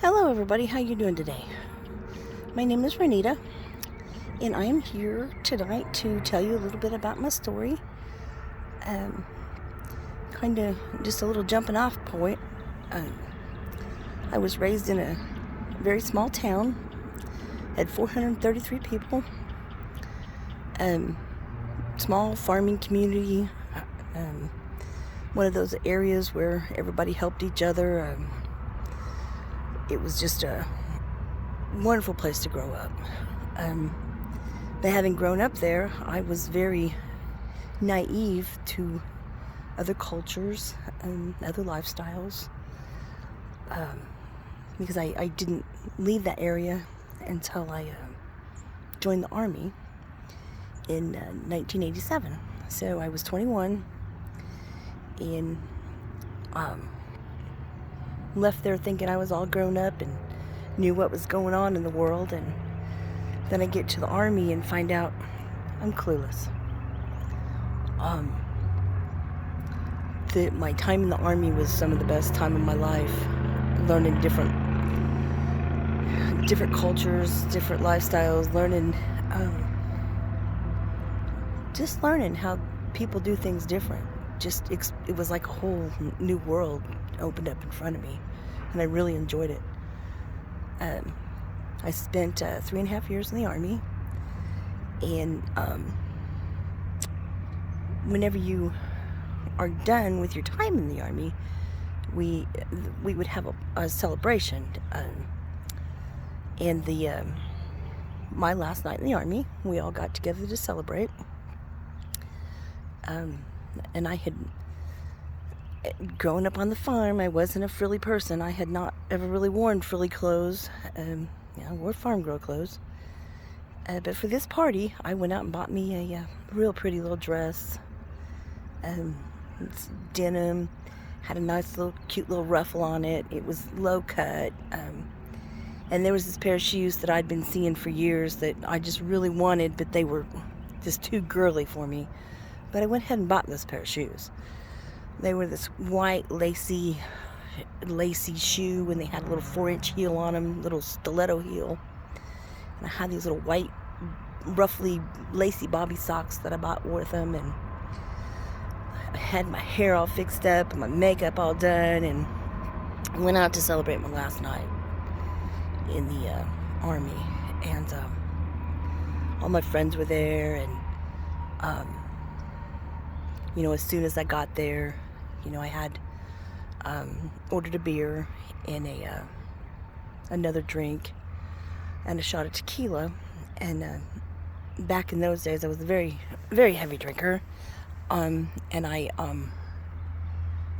Hello everybody, how you doing today? My name is Renita, and I am here tonight to tell you a little bit about my story. Um, kind of just a little jumping off point. Um, I was raised in a very small town, had 433 people, small farming community, um, one of those areas where everybody helped each other. It was just a wonderful place to grow up. But having grown up there, I was very naive to other cultures and other lifestyles, because I didn't leave that area until I joined the Army in 1987. So I was 21 and left there thinking I was all grown up and knew what was going on in the world, and then I get to the Army and find out I'm clueless. My time in the Army was some of the best time of my life, learning different cultures, different lifestyles, just learning how people do things different. It was like a whole new world opened up in front of me, and I really enjoyed it. I spent 3.5 years in the Army, and whenever you are done with your time in the Army, we would have a celebration, and my last night in the Army, we all got together to celebrate. And I had grown up on the farm. I wasn't a frilly person. I had not ever really worn frilly clothes. I wore farm girl clothes. But for this party, I went out and bought me a real pretty little dress. It's denim, had a nice little cute little ruffle on it. It was low cut. And there was this pair of shoes that I'd been seeing for years that I just really wanted, but they were just too girly for me. But I went ahead and bought this pair of shoes. They were this white lacy shoe, and they had a little 4-inch heel on them, little stiletto heel. And I had these little white, roughly lacy bobby socks that I bought with them, and I had my hair all fixed up and my makeup all done, and went out to celebrate my last night in the Army. And all my friends were there, and as soon as I got there, I had ordered a beer and another drink and a shot of tequila. And back in those days, I was a very, very heavy drinker, and I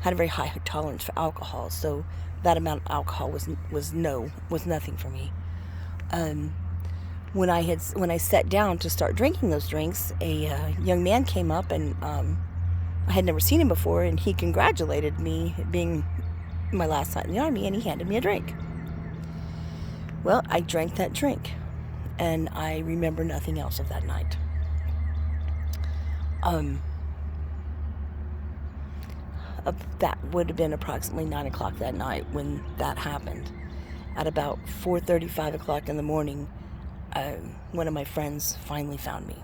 had a very high tolerance for alcohol. So that amount of alcohol was nothing for me. When I sat down to start drinking those drinks, a young man came up, and I had never seen him before, and he congratulated me being my last night in the Army, and he handed me a drink. Well, I drank that drink, and I remember nothing else of that night. That would have been approximately 9 o'clock that night when that happened. At about 4:30, 5 o'clock in the morning, one of my friends finally found me.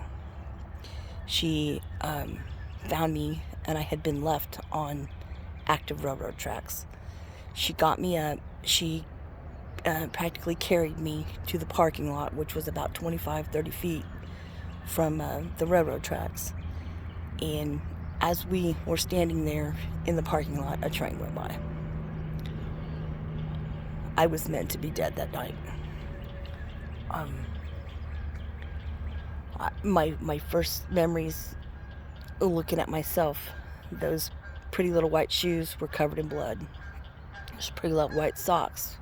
She found me, and I had been left on active railroad tracks. She got me up. She practically carried me to the parking lot, which was about 25, 30 feet from the railroad tracks. And as we were standing there in the parking lot, a train went by. I was meant to be dead that night. My first memories looking at myself, those pretty little white shoes were covered in blood. Those pretty little white socks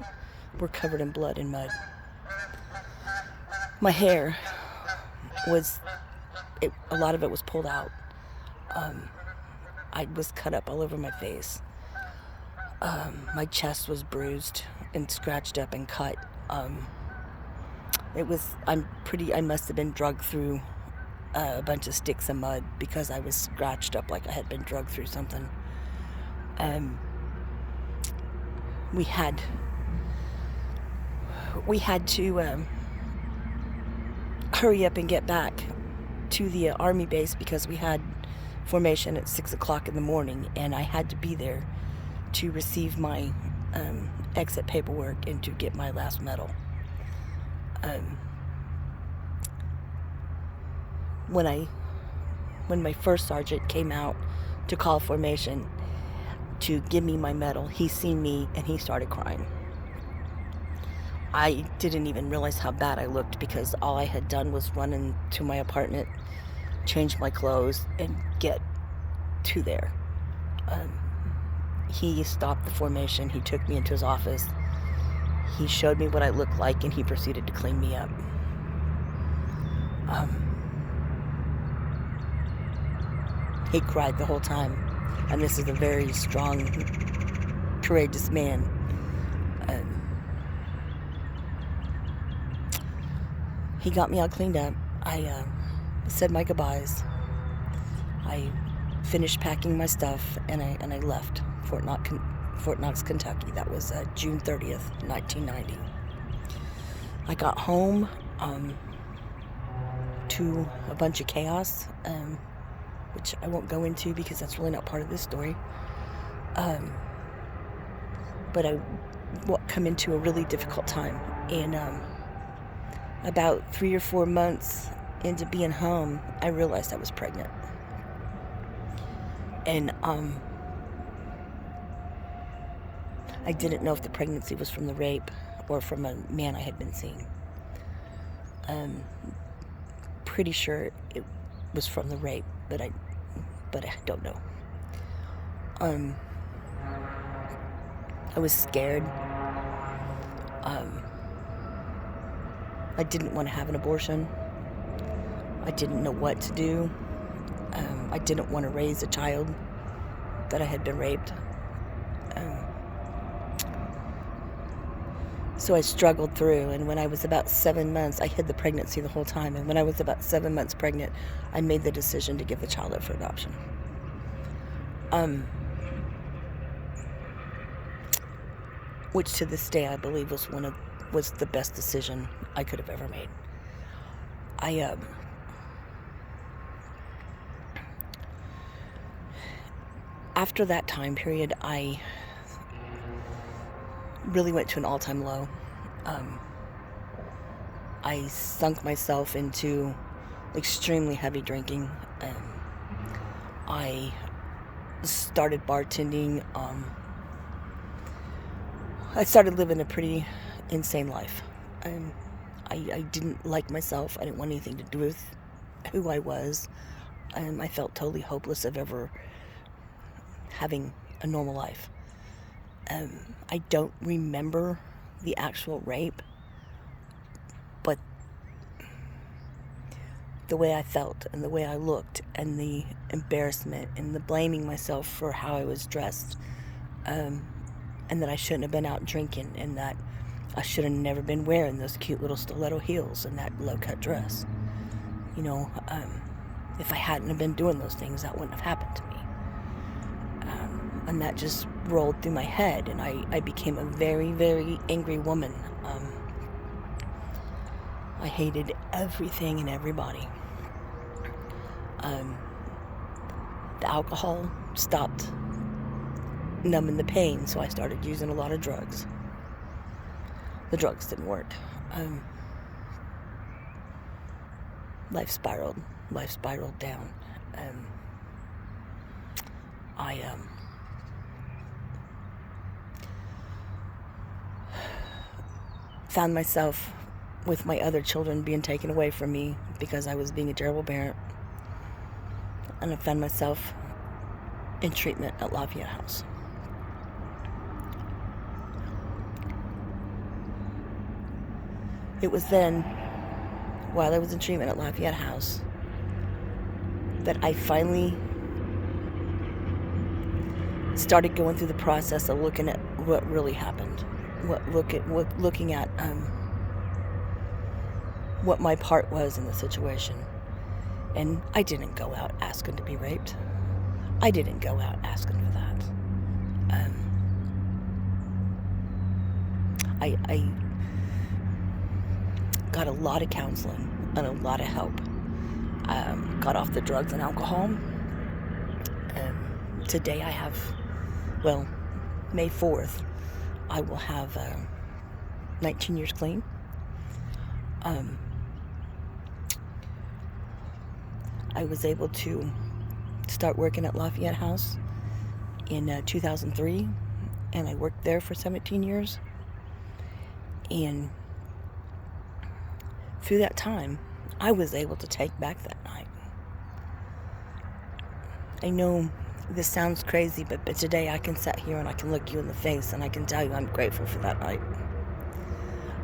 were covered in blood and mud. My hair a lot of it was pulled out. I was cut up all over my face. My chest was bruised and scratched up and cut. I must have been drugged through a bunch of sticks and mud, because I was scratched up like I had been drugged through something. We had we had to hurry up and get back to the Army base because we had formation at 6 o'clock in the morning, and I had to be there to receive my exit paperwork and to get my last medal. When my first sergeant came out to call formation to give me my medal, he seen me and he started crying. I didn't even realize how bad I looked because all I had done was run into my apartment, change my clothes, and get to there. He stopped the formation. He took me into his office. He showed me what I looked like, and he proceeded to clean me up. He cried the whole time, and this is a very strong, courageous man. He got me all cleaned up. I said my goodbyes. I finished packing my stuff, and I left Fort Knox, Kentucky. That was June 30th, 1990. I got home to a bunch of chaos, which I won't go into because that's really not part of this story. But I come into a really difficult time, and about 3 or 4 months into being home, I realized I was pregnant. And I didn't know if the pregnancy was from the rape or from a man I had been seeing. Pretty sure it was from the rape, but I don't know. I was scared. I didn't want to have an abortion. I didn't know what to do. I didn't want to raise a child that I had been raped. So I struggled through, and when I was about 7 months, I hid the pregnancy the whole time, and when I was about 7 months pregnant, I made the decision to give the child up for adoption. Which to this day I believe was the best decision I could have ever made. After that time period, I really went to an all-time low. I sunk myself into extremely heavy drinking. I started bartending. I started living a pretty insane life. I didn't like myself. I didn't want anything to do with who I was. I felt totally hopeless of ever having a normal life. I don't remember the actual rape, but the way I felt and the way I looked and the embarrassment and the blaming myself for how I was dressed, and that I shouldn't have been out drinking, and that I should have never been wearing those cute little stiletto heels and that low-cut dress. You know, if I hadn't have been doing those things, that wouldn't have happened to me. And that just rolled through my head, and I became a very, very angry woman. I hated everything and everybody. The alcohol stopped numbing the pain, so I started using a lot of drugs. The drugs didn't work. Life spiraled down. I found myself with my other children being taken away from me because I was being a terrible parent. And I found myself in treatment at Lafayette House. It was then, while I was in treatment at Lafayette House, that I finally started going through the process of looking at what really happened. Looking at what my part was in the situation. And I didn't go out asking to be raped. I didn't go out asking for that. got a lot of counseling and a lot of help. Got off the drugs and alcohol. Today I have, well, May 4th, I will have 19 years clean. I was able to start working at Lafayette House in 2003, and I worked there for 17 years. And through that time, I was able to take back that night. I know this sounds crazy, but today I can sit here and I can look you in the face and I can tell you I'm grateful for that night.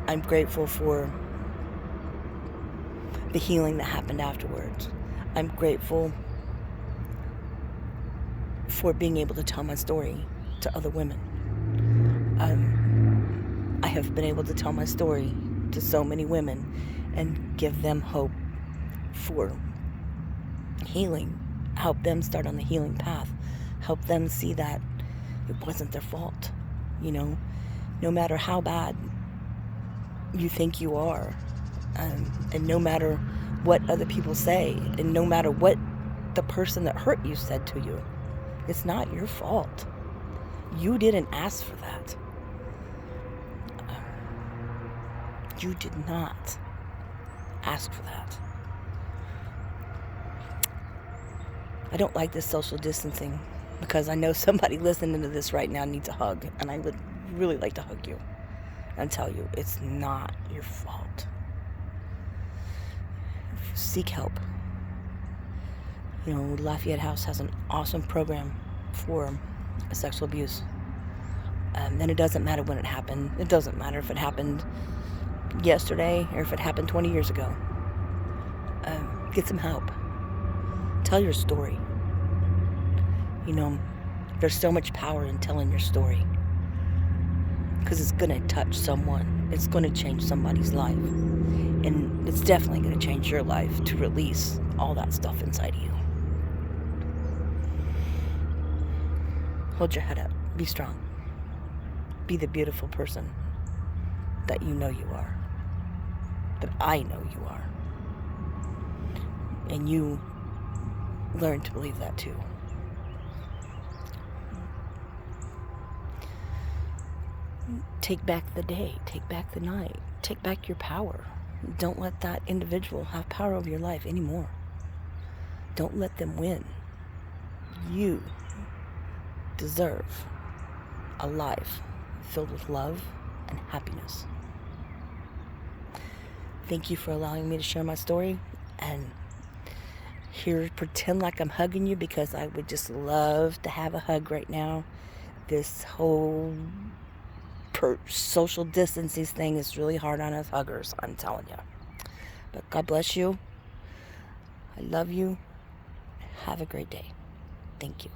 I'm grateful for the healing that happened afterwards. I'm grateful for being able to tell my story to other women. I have been able to tell my story to so many women and give them hope for healing, help them start on the healing path, help them see that it wasn't their fault. You know, no matter how bad you think you are, and no matter what other people say, and no matter what the person that hurt you said to you, it's not your fault. You didn't ask for that. You did not ask for that. I don't like this social distancing because I know somebody listening to this right now needs a hug, and I would really like to hug you and tell you it's not your fault. Seek help. You know, Lafayette House has an awesome program for sexual abuse. And it doesn't matter when it happened. It doesn't matter if it happened yesterday or if it happened 20 years ago. Get some help. Tell your story. You know, there's so much power in telling your story, because it's going to touch someone. It's going to change somebody's life. And it's definitely going to change your life to release all that stuff inside of you. Hold your head up. Be strong. Be the beautiful person that you know you are. That I know you are. And you learn to believe that too. Take back the day. Take back the night. Take back your power. Don't let that individual have power over your life anymore. Don't let them win. You deserve a life filled with love and happiness. Thank you for allowing me to share my story, and here, pretend like I'm hugging you, because I would just love to have a hug right now. This whole social distancing thing is really hard on us huggers, I'm telling you. But God bless you. I love you. Have a great day. Thank you.